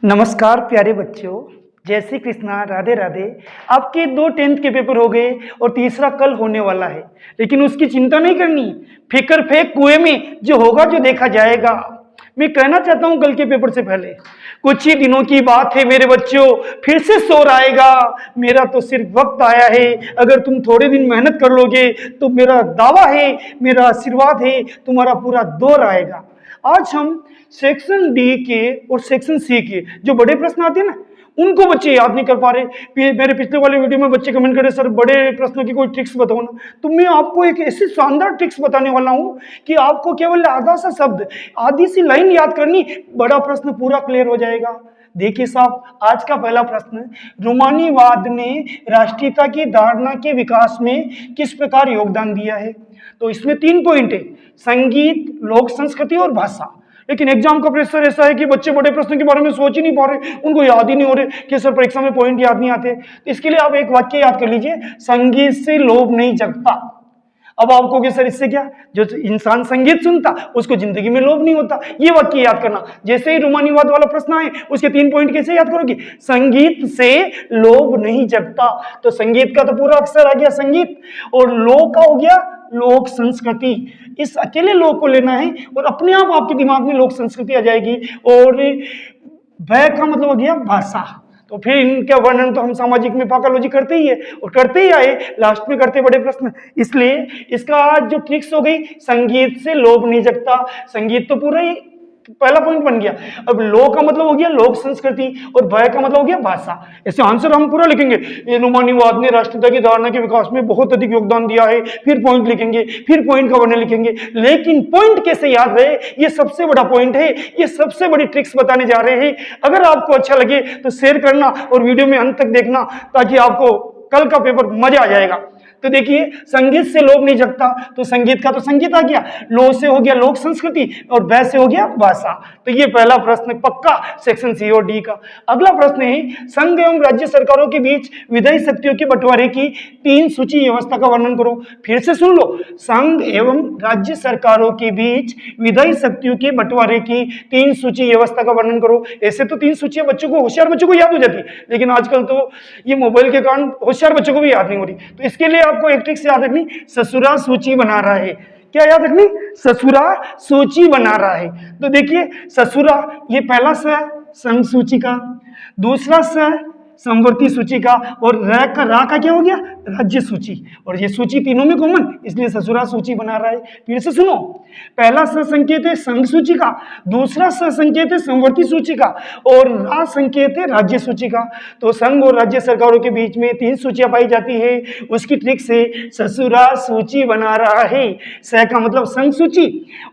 नमस्कार प्यारे बच्चों। जय श्री कृष्णा, राधे राधे। आपके 2 टेंथ के पेपर हो गए और तीसरा कल होने वाला है, लेकिन उसकी चिंता नहीं करनी। फिकर फेंक कुएं में, जो होगा जो देखा जाएगा। मैं कहना चाहता हूं कल के पेपर से पहले, कुछ ही दिनों की बात है मेरे बच्चों, फिर से शोर आएगा। मेरा तो सिर्फ वक्त आया है, अगर तुम थोड़े दिन मेहनत कर लोगे तो मेरा दावा है, मेरा आशीर्वाद है, तुम्हारा पूरा दौर आएगा। आज हम सेक्शन डी के और सेक्शन सी के जो बड़े प्रश्न आते हैं ना, उनको बच्चे याद नहीं कर पा रहे। मेरे पिछले वाले वीडियो में बच्चे कमेंट करे, सर बड़े प्रश्नों की कोई ट्रिक्स बताओ ना। तो मैं आपको एक ऐसी शानदार ट्रिक्स बताने वाला हूं कि आपको केवल आधा सा शब्द, आधी सी लाइन याद करनी, बड़ा प्रश्न पूरा क्लियर हो जाएगा। देखिए साहब, आज का पहला प्रश्न, रोमानीवाद ने राष्ट्रीयता की धारणा के विकास में किस प्रकार योगदान दिया है? तो इसमें 3 पॉइंट है, संगीत, लोक संस्कृति और भाषा। लेकिन एग्जाम का प्रेशर ऐसा है कि बच्चे बड़े प्रश्न के बारे में सोच ही नहीं पा रहे, उनको याद ही नहीं हो रहे कि सर परीक्षा में पॉइंट याद नहीं आते। तो इसके लिए आप एक वाक्य याद कर लीजिए, संगीत से लोभ नहीं जगता। अब आप कहोगे सर इससे क्या, जो इंसान संगीत सुनता उसको जिंदगी में लोभ नहीं होता। ये वाक्य याद करना। जैसे ही रोमानीवाद वाला प्रश्न आए, उसके 3 पॉइंट कैसे याद करोगे? संगीत से लोभ नहीं जगता, तो संगीत का तो पूरा अक्षर आ गया संगीत, और लोक का हो गया लोक संस्कृति। इस अकेले लोक को लेना है और अपने आप आपके दिमाग में लोक संस्कृति आ जाएगी। और वह का मतलब हो गया भाषा। तो फिर इनका वर्णन तो हम सामाजिक में पाकालोजी करते ही है और करते ही आए, लास्ट में करते बड़े प्रश्न। इसलिए इसका जो ट्रिक्स हो गई, संगीत से लोभ नहीं जगता। संगीत तो पूरा ही पहला पॉइंट बन गया। अब लोक का मतलब हो गया लोक संस्कृति और भय का मतलब हो गया भाषा। ऐसे आंसर हम पूरा लिखेंगे, रोमानीवाद ने राष्ट्रीयता की धारणा के विकास में बहुत अधिक योगदान दिया है, फिर पॉइंट लिखेंगे, फिर पॉइंट का वर्णन लिखेंगे। लेकिन पॉइंट कैसे याद रहे, ये सबसे बड़ा पॉइंट है, ये सबसे बड़ी ट्रिक्स बताने जा रहे हैं। अगर आपको अच्छा लगे तो शेयर करना और वीडियो में अंत तक देखना, ताकि आपको कल का पेपर मजा आ जाएगा। तो देखिए, संगीत से लोभ नहीं जगता, तो संगीत का तो संगीत आ गया, लो से हो गया लोक संस्कृति और वै से हो गया भाषा। तो ये पहला प्रश्न पक्का सेक्शन सी और डी का। अगला प्रश्न है, संघ एवं राज्य सरकारों के बीच विधायी शक्तियों के बंटवारे की 3 सूची व्यवस्था का वर्णन करो। फिर से सुन लो, संघ एवं राज्य सरकारों के बीच विधायी शक्तियों के बंटवारे की 3 सूची व्यवस्था का वर्णन करो। ऐसे तो 3 सूचियां बच्चों को, होशियार बच्चों को याद हो जाती, लेकिन आजकल तो ये मोबाइल के कारण होशियार बच्चों को भी याद नहीं हो रही। तो इसके लिए आपको एक ट्रिक्स याद रखनी, ससुरा सूची बना रहा है। क्या याद रखनी? ससुरा सूची बना रहा है। तो देखिए, ससुरा ये पहला स है संघ सूची का, दूसरा स समवर्ती सूची का, और रा का क्या हो गया? राज्य सूची। और ये सूची तीनों में कॉमन, इसलिए ससुरा सूची बना रहा है। फिर से सुनो, पहला स संकेत है संघ सूची का, दूसरा स संकेत है समवर्ती सूची का, और रा संकेत है राज्य सूची का। तो संघ और राज्य सरकारों के बीच में 3 सूचियां पाई जाती है। उसकी ट्रिक से ससुरा सूची बना रहा है। स का मतलब संघ सूची,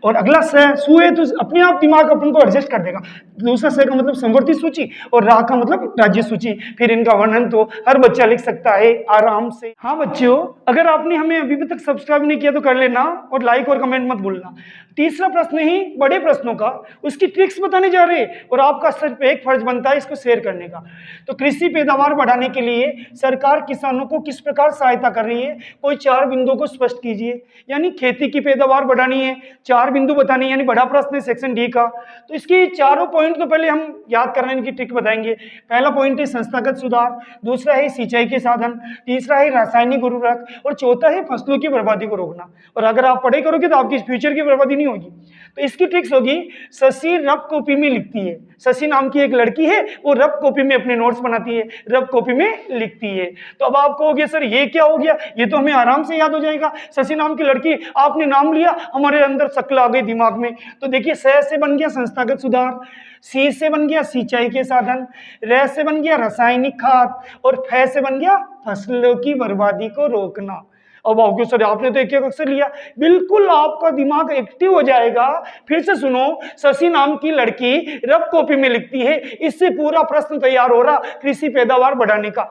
और अगला सु है तो अपने आप दिमाग अपन को एडजस्ट कर देगा। दूसरा स का मतलब समवर्ती सूची और रा का मतलब राज्य सूची। फिर इनका वर्णन तो हर बच्चा लिख सकता है आराम से। हाँ बच्चों, अगर आपने हमें अभी तक सब्सक्राइब नहीं किया तो कर लेना, और लाइक और कमेंट मत भूलना। तीसरा प्रश्न ही बड़े प्रश्नों का, उसकी ट्रिक्स बताने जा रहे हैं, और आपका सिर्फ एक फर्ज बनता है इसको शेयर करने का। तो कृषि पैदावार बढ़ाने के लिए सरकार किसानों को किस प्रकार सहायता कर रही है? कोई 4 बिंदुओं को स्पष्ट कीजिए। यानी खेती की पैदावार बढ़ानी है, 4 बिंदु बतानी है, यानी बड़ा प्रश्न है सेक्शन डी का। तो इसकी चारों पॉइंट तो पहले हम याद करने की ट्रिक बताएंगे। पहला पॉइंट है संस्थागत सुधार, दूसरा है सिंचाई के साधन, तीसरा है रासायनिक उर्वरक, और चौथा है फसलों की बर्बादी को रोकना। और अगर आप पढ़ाई करोगे तो आपकी फ्यूचर की बर्बादी नहीं होगी। तो इसकी ट्रिक्स होगी, शशि रफ कॉपी में लिखती है। शशि नाम की एक लड़की है, वो रफ कॉपी में अपने नोट्स बनाती है, रफ कॉपी में लिखती है। तो अब आप कहोगे सर ये क्या हो गया, ये तो हमें आराम से याद हो जाएगा। शशि नाम की लड़की, आपने नाम लिया, हमारे अंदर शक्ल आ गई दिमाग में। तो देखिए, स से बन गया संस्थागत सुधार, सी से बन गया सिंचाई के साधन, र से बन गया रासायनिक खाद, और फ से बन गया फसलों की बर्बादी को रोकना। अब आपके सर आपने तो एक अक्षर लिया, बिल्कुल आपका दिमाग एक्टिव हो जाएगा। फिर से सुनो, शशि नाम की लड़की रफ कॉपी में लिखती है, इससे पूरा प्रश्न तैयार हो रहा कृषि पैदावार बढ़ाने का।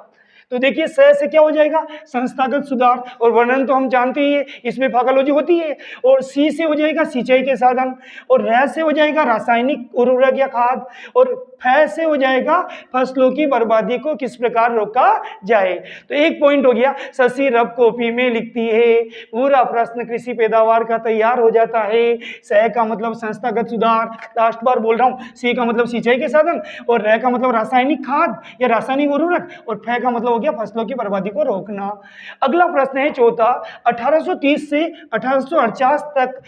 तो देखिए स से क्या हो जाएगा, संस्थागत सुधार, और वर्णन तो हम जानते ही है, इसमें फार्माकोलॉजी होती है। और सी से हो जाएगा सिंचाई के साधन, और र से हो जाएगा रासायनिक उर्वरक या खाद, और फ से हो जाएगा फसलों की बर्बादी को किस प्रकार रोका जाए। तो एक पॉइंट हो गया, शशि रब कॉपी में लिखती है, पूरा प्रश्न कृषि पैदावार का तैयार हो जाता है। स का मतलब संस्थागत सुधार, लास्ट बार बोल रहा हूं, सी का मतलब सिंचाई के साधन, और र का मतलब रासायनिक खाद या रासायनिक उर्वरक, और फ का मतलब हो गया फसलों की बर्बादी को रोकना। अगला प्रश्न है चौथा, 1830 से 1848 तक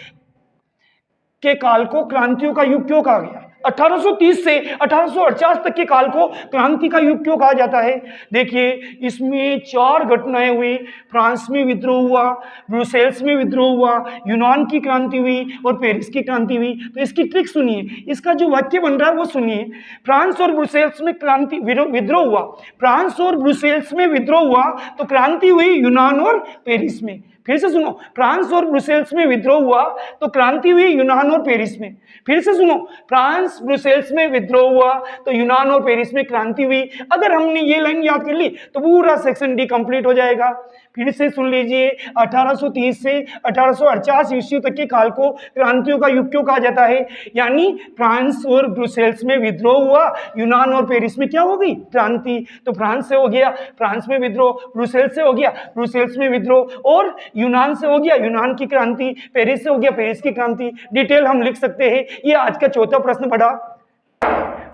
के काल को क्रांतियों का युग क्यों कहा गया? 1830 से 1848 तक के काल को क्रांति का युग क्यों कहा जाता है? देखिए इसमें 4 घटनाएं हुई। फ्रांस में विद्रोह हुआ, ब्रुसेल्स में विद्रोह हुआ, यूनान की क्रांति हुई और पेरिस की क्रांति हुई। तो इसकी ट्रिक सुनिए, इसका जो वाक्य बन रहा है वो सुनिए। फ्रांस और ब्रुसेल्स में क्रांति विद्रोह हुआ, फ्रांस और ब्रुसेल्स में विद्रोह हुआ तो क्रांति हुई यूनान और पेरिस में। फिर से सुनो, फ्रांस और ब्रुसेल्स में विद्रोह हुआ तो क्रांति हुई यूनान और पेरिस में। फिर से सुनो, फ्रांस ब्रुसेल्स में विद्रोह हुआ तो यूनान और पेरिस में क्रांति हुई। अगर हमने ये लाइन याद कर ली तो पूरा सेक्शन डी कंप्लीट हो जाएगा। फिर से सुन लीजिए, 1830 से 1848 ईस्वी तक के काल को क्रांतियों का युग क्यों कहा जाता है? यानी फ्रांस और ब्रुसेल्स में विद्रोह हुआ, यूनान और पेरिस में क्या हो गई? क्रांति। तो फ्रांस से हो गया, फ्रांस में विद्रोह, ब्रुसेल्स से हो गया, ब्रुसेल्स में विद्रोह, और यूनान से हो गया, यूनान की क्रांति, पेरिस से हो गया, पेरिस की क्रांति। डिटेल हम लिख सकते हैं। ये आज का चौथा प्रश्न पढ़ा।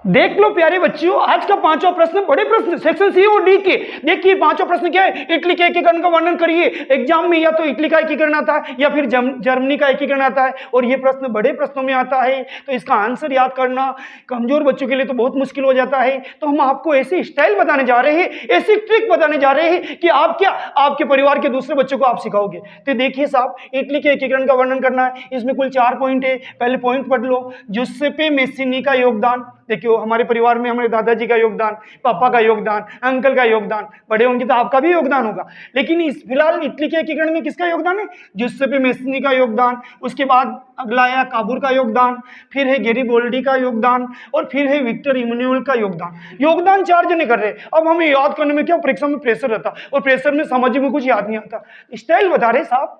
देख लो प्यारे बच्चों, आज का 5वां प्रश्न, बड़े प्रश्न सेक्शन सी और डी के। देखिए 5वां प्रश्न क्या है? इटली के एकीकरण का वर्णन करिए। एग्जाम में या तो इटली का एकीकरण आता है या फिर जर्मनी का एकीकरण आता है, और ये प्रश्न बड़े प्रश्नों में आता है। तो इसका आंसर याद करना कमजोर बच्चों के लिए तो बहुत मुश्किल हो जाता है। तो हम आपको ऐसी स्टाइल बताने जा रहे हैं, ऐसी ट्रिक बताने जा रहे हैं कि आप क्या, आपके परिवार के दूसरे बच्चों को आप सिखाओगे। तो देखिए साहब, इटली के एकीकरण का वर्णन करना है। इसमें कुल 4 पॉइंट है। पहले पॉइंट पढ़ लो, जुसेप्पे मेस्सीनी का योगदान। देखियो हमारे परिवार में हमारे दादाजी का योगदान, पापा का योगदान, अंकल का योगदान, बड़े होंगे तो आपका भी योगदान होगा। लेकिन इस फिलहाल इटली के एकीकरण में किसका योगदान है? जुसेप्पे मेस्सीनी का योगदान। उसके बाद अगला आया काबूर का योगदान, फिर है गेरिबोल्डी का योगदान, और फिर है विक्टर इमैनुअल का योगदान। योगदान 4 जने कर रहे। अब हमें याद करने में क्या, परीक्षा में प्रेशर रहता, और प्रेशर में समझ में कुछ याद नहीं आता। स्टाइल बता रहे साहब।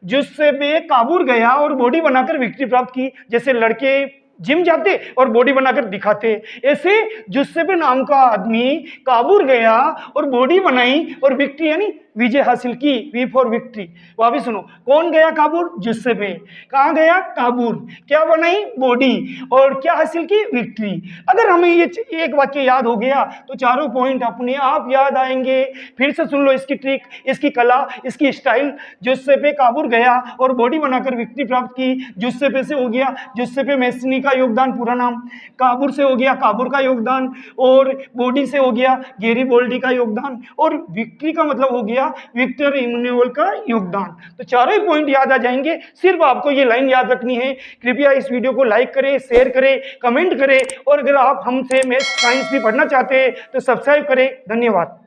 जुसेप्पे काबूर गया और बॉडी बनाकर विक्ट्री प्राप्त की। जैसे लड़के जिम जाते और बॉडी बनाकर दिखाते, ऐसे जुसेप्पे नाम का आदमी काबूर गया और बॉडी बनाई और विक्ट्री यानी विजय हासिल की। V for victory. वापिस सुनो, कौन गया काबूर? जुसेप्पे। कहाँ गया? काबूर। क्या बनाई? बॉडी। और क्या हासिल की? विक्ट्री। अगर हमें ये एक वाक्य याद हो गया तो 4 पॉइंट अपने आप याद आएंगे। फिर से सुन लो इसकी ट्रिक, इसकी कला, इसकी स्टाइल। जुसेप्पे काबूर गया और बॉडी बनाकर विक्ट्री प्राप्त की। जुसेप्पे से हो गया जुसेप्पे मेस्सीनी का योगदान, पूरा नाम। काबूर से हो गया काबूर का योगदान, और बॉडी से हो गया गेरिबोल्डी का योगदान, और विक्ट्री का मतलब हो गया विक्टर इमैनुअल का योगदान। तो 4 पॉइंट याद आ जाएंगे। सिर्फ आपको ये लाइन याद रखनी है। कृपया इस वीडियो को लाइक करें, शेयर करें, कमेंट करें, और अगर आप हमसे मैथ साइंस भी पढ़ना चाहते हैं तो सब्सक्राइब करें। धन्यवाद।